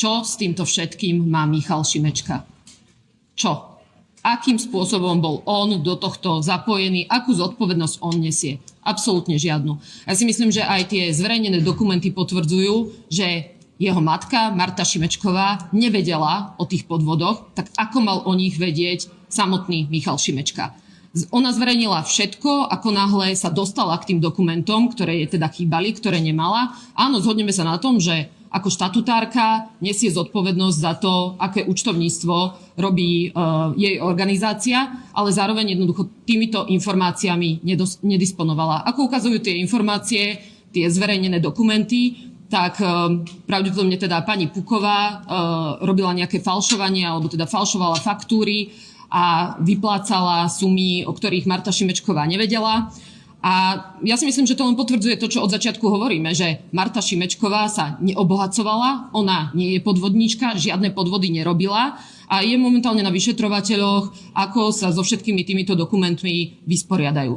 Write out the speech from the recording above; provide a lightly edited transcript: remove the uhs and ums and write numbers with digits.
čo s týmto všetkým má Michal Šimečka? Čo? Akým spôsobom bol on do tohto zapojený? Akú zodpovednosť on nesie? Absolútne žiadnu. Ja si myslím, že aj tie zverejnené dokumenty potvrdzujú, že jeho matka Marta Šimečková nevedela o tých podvodoch, tak ako mal o nich vedieť samotný Michal Šimečka? Ona zverejnila všetko, ako náhle sa dostala k tým dokumentom, ktoré jej teda chýbali, ktoré nemala. Áno, zhodneme sa na tom, že ako štatutárka nesie zodpovednosť za to, aké účtovníctvo robí jej organizácia, ale zároveň jednoducho týmito informáciami nedisponovala. Ako ukazujú tie informácie, tie zverejnené dokumenty, tak pravdepodobne teda pani Puková robila nejaké falšovanie, alebo teda falšovala faktúry a vyplácala sumy, o ktorých Marta Šimečková nevedela. A ja si myslím, že to len potvrdzuje to, čo od začiatku hovoríme, že Marta Šimečková sa neobohacovala, ona nie je podvodníčka, žiadne podvody nerobila a je momentálne na vyšetrovateľoch, ako sa so všetkými týmito dokumentmi vysporiadajú.